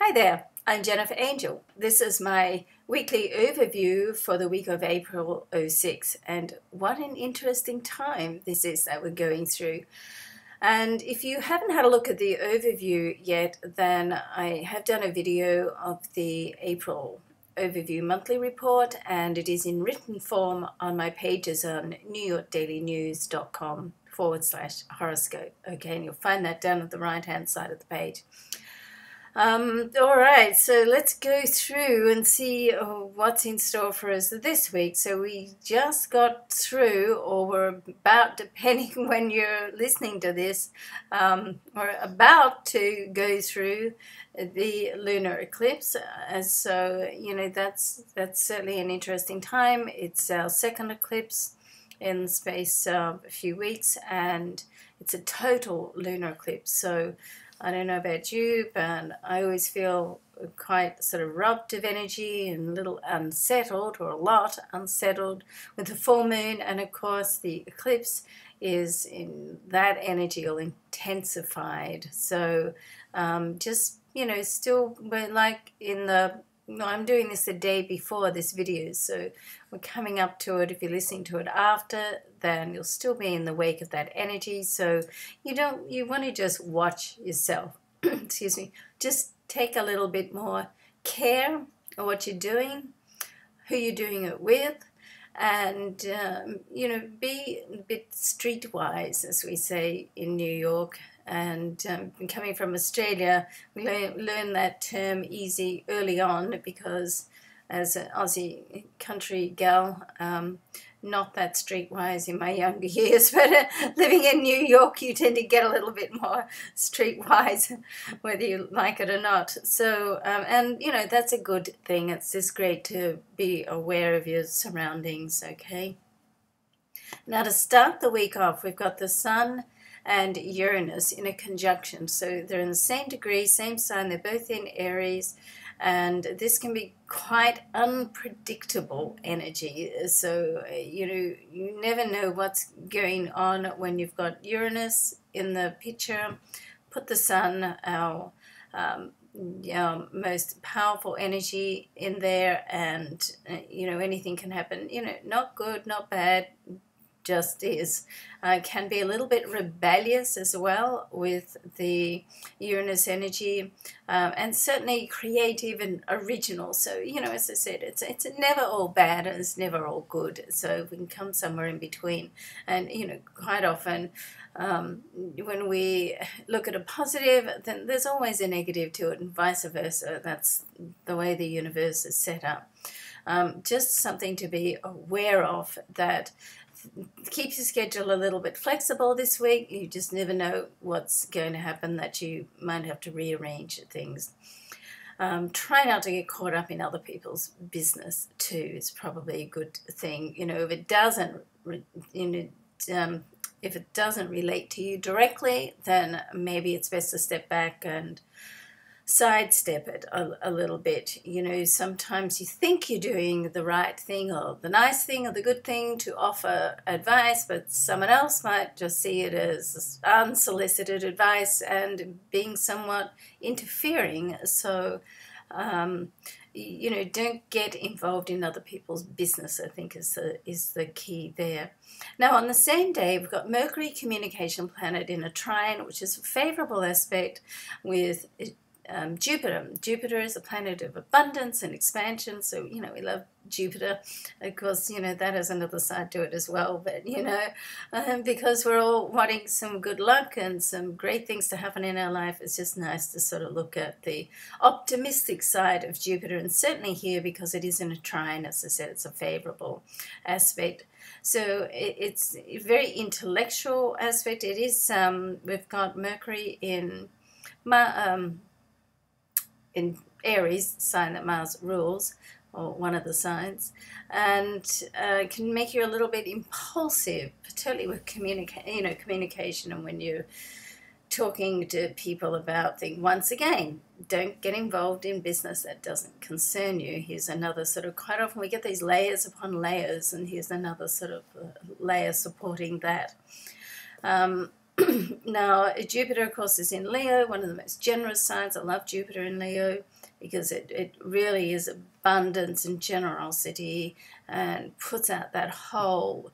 Hi there, I'm Jennifer Angel. This is my weekly overview for the week of April 06, and what an interesting time this is that we're going through. And if you haven't had a look at the overview yet, then I have done a video of the April overview monthly report, and it is in written form on my pages on newyorkdailynews.com/horoscope. Okay, and you'll find that down at the right hand side of the page. All right, so let's go through and see what's in store for us this week. So we just got through, or we're about, depending when you're listening to this, we're about to go through the lunar eclipse. So, you know, that's certainly an interesting time. It's our second eclipse in the space of a few weeks, and it's a total lunar eclipse. So I don't know about you, but I always feel quite sort of robbed of energy and a little unsettled, or a lot unsettled, with the full moon. And of course the eclipse is in that energy all intensified. So just, you know, still we're like in the, I'm doing this the day before this video, so we're coming up to it. If you're listening to it after, then you'll still be in the wake of that energy. So you want to just watch yourself. Excuse me. Just take a little bit more care of what you're doing, who you're doing it with, and you know, be a bit streetwise, as we say in New York. And coming from Australia, we learned that term easy early on, because as an Aussie country gal, not that streetwise in my younger years, but living in New York, you tend to get a little bit more streetwise, whether you like it or not. So, and you know, that's a good thing. It's just great to be aware of your surroundings, okay? Now, to start the week off, we've got the Sun and Uranus in a conjunction. So they're in the same degree, same sign, they're both in Aries, and this can be quite unpredictable energy. So, you know, you never know what's going on when you've got Uranus in the picture. Put the Sun, our most powerful energy, in there, and you know, anything can happen. You know, not good, not bad, just is. Can be a little bit rebellious as well with the Uranus energy, and certainly creative and original. So, you know, as I said, it's never all bad and it's never all good. So we can come somewhere in between. And, you know, quite often when we look at a positive, then there's always a negative to it, and vice versa. That's the way the universe is set up. Just something to be aware of, that keep your schedule a little bit flexible this week. You just never know what's going to happen, that you might have to rearrange things. Try not to get caught up in other people's business too. It's probably a good thing. You know, if it doesn't, if it doesn't relate to you directly, then maybe it's best to step back and sidestep it a little bit. You know, sometimes you think you're doing the right thing or the nice thing or the good thing to offer advice, but someone else might just see it as unsolicited advice and being somewhat interfering. So, you know, don't get involved in other people's business, I think is the key there. Now, on the same day, we've got Mercury, communication planet, in a trine, which is a favorable aspect with Jupiter. Jupiter is a planet of abundance and expansion, so, you know, we love Jupiter. Of course, you know, that has another side to it as well, but, you know, because we're all wanting some good luck and some great things to happen in our life, it's just nice to sort of look at the optimistic side of Jupiter, and certainly here, because it is in a trine, as I said, it's a favorable aspect. So it's a very intellectual aspect. It is, we've got Mercury in Aries, sign that Mars rules, or one of the signs, and can make you a little bit impulsive, particularly with communication, and when you're talking to people about things. Once again, don't get involved in business that doesn't concern you. Here's another sort of, quite often we get these layers upon layers, and here's another sort of layer supporting that. Now, Jupiter, of course, is in Leo, one of the most generous signs. I love Jupiter in Leo because it really is abundance and generosity and puts out that whole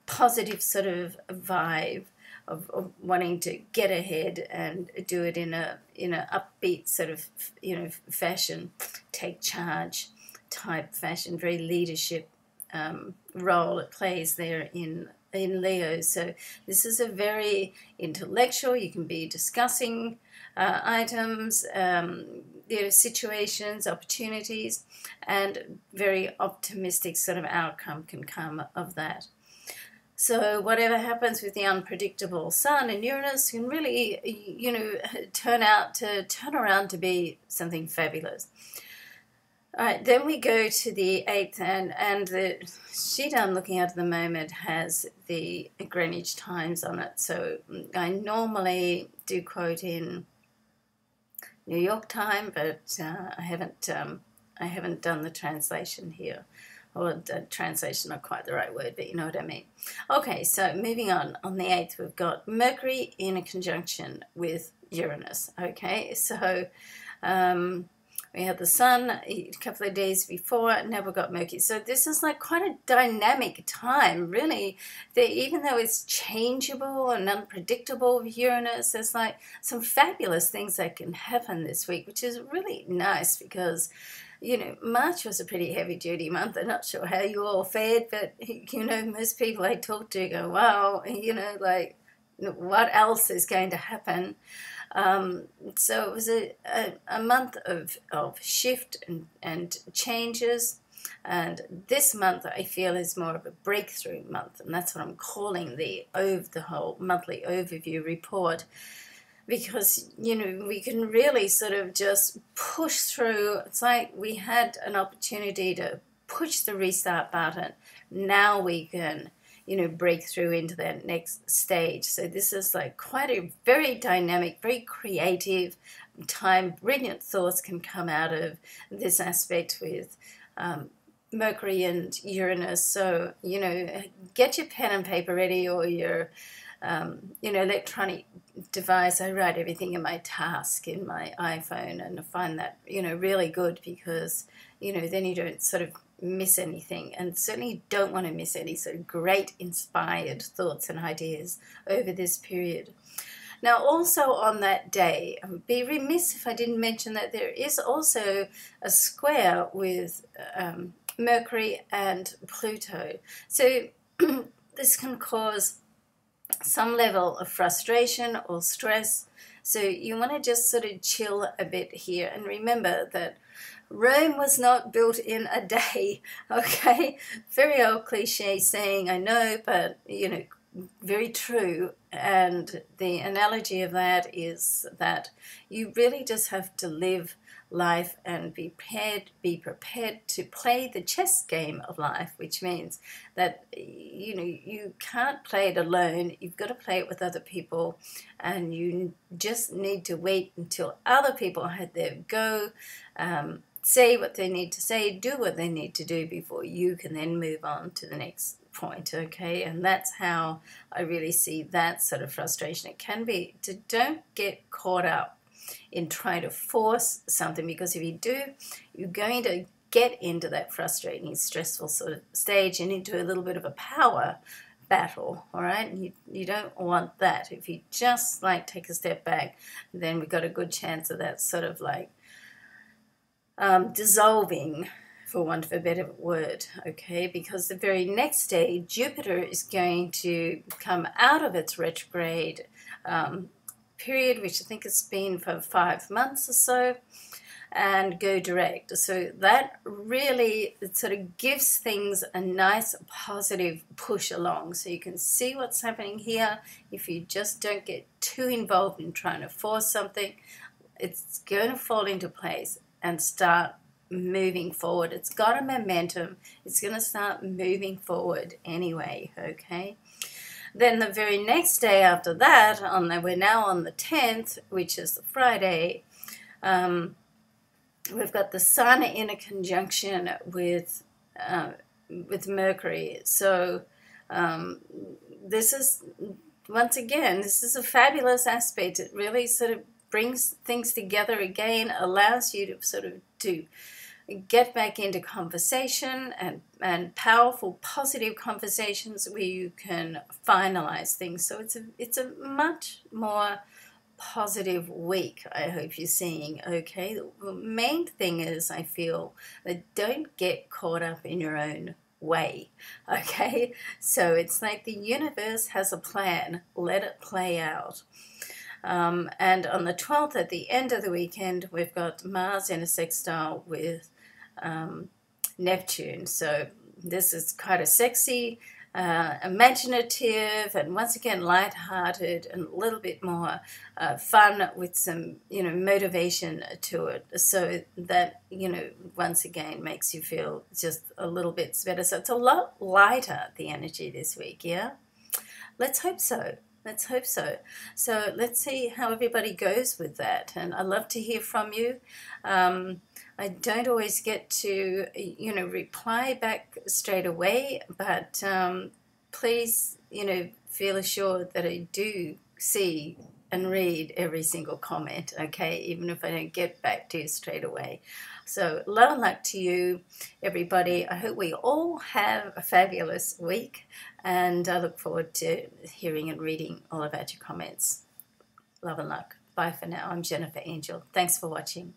positive sort of vibe of wanting to get ahead and do it in a upbeat sort of fashion, take charge type fashion, very leadership role it plays there in Leo. So this is a very intellectual, you can be discussing items, situations, opportunities, and very optimistic sort of outcome can come of that. So whatever happens with the unpredictable Sun and Uranus can really, turn around to be something fabulous. All right, then we go to the 8th, and the sheet I'm looking at the moment has the Greenwich times on it. So I normally do quote in New York time, but I haven't done the translation here. Or translation, not quite the right word, but you know what I mean. Okay, so moving on the 8th, we've got Mercury in a conjunction with Uranus. Okay, so we had the Sun a couple of days before, now we've got Mercury. So this is like quite a dynamic time, really. Even though it's changeable and unpredictable with Uranus, there's like some fabulous things that can happen this week, which is really nice because March was a pretty heavy-duty month. I'm not sure how you all fared, but, most people I talk to go, wow, what else is going to happen? So it was a month of shift and changes. And this month, I feel, is more of a breakthrough month. And that's what I'm calling the whole monthly overview report. Because, we can really sort of just push through. It's like we had an opportunity to push the restart button. Now we can, break through into that next stage. So this is like quite a very dynamic, very creative time. Brilliant thoughts can come out of this aspect with Mercury and Uranus. So, get your pen and paper ready or your electronic device. I write everything in my task in my iPhone, and I find that, really good because, then you don't sort of miss anything, and certainly don't want to miss any sort of great inspired thoughts and ideas over this period. Now, also on that day, I would be remiss if I didn't mention that there is also a square with Mercury and Pluto. So this can cause some level of frustration or stress. So you want to just sort of chill a bit here and remember that Rome was not built in a day, okay? Very old cliche saying, I know, but, very true. And the analogy of that is that you really just have to live life and be prepared to play the chess game of life, which means that you can't play it alone. You've got to play it with other people, and you just need to wait until other people had their go, say what they need to say, do what they need to do before you can then move on to the next point, okay? And that's how I really see that sort of frustration. It can be to don't get caught up in trying to force something, because if you do, you're going to get into that frustrating, stressful sort of stage and into a little bit of a power battle, all right? And you don't want that. If you just take a step back, then we've got a good chance of that sort of dissolving, for want of a better word, okay? Because the very next day, Jupiter is going to come out of its retrograde period, which I think it's been for 5 months or so, and go direct. So that really sort of gives things a nice positive push along. So you can see what's happening here. If you just don't get too involved in trying to force something, it's going to fall into place and start moving forward. It's got a momentum. It's going to start moving forward anyway, okay? Then the very next day after that, we're now on the 10th, which is the Friday, we've got the Sun in a conjunction with Mercury. So this is once again, this is a fabulous aspect. It really sort of brings things together again, allows you to sort of to get back into conversation and powerful, positive conversations where you can finalize things. So it's a much more positive week, I hope you're seeing. Okay, the main thing is, I feel, that don't get caught up in your own way. Okay, so it's like the universe has a plan, let it play out. And on the 12th, at the end of the weekend, we've got Mars in a sextile with Neptune. So this is kind of sexy, imaginative, and once again light-hearted, and a little bit more fun with some, motivation to it. So that, once again makes you feel just a little bit better. So it's a lot lighter, the energy this week, yeah? Let's hope so. Let's hope so. So let's see how everybody goes with that. And I'd love to hear from you. I don't always get to, reply back straight away, but please, feel assured that I do see and read every single comment, okay, even if I don't get back to you straight away. So love and luck to you, everybody. I hope we all have a fabulous week, and I look forward to hearing and reading all about your comments. Love and luck. Bye for now. I'm Jennifer Angel. Thanks for watching.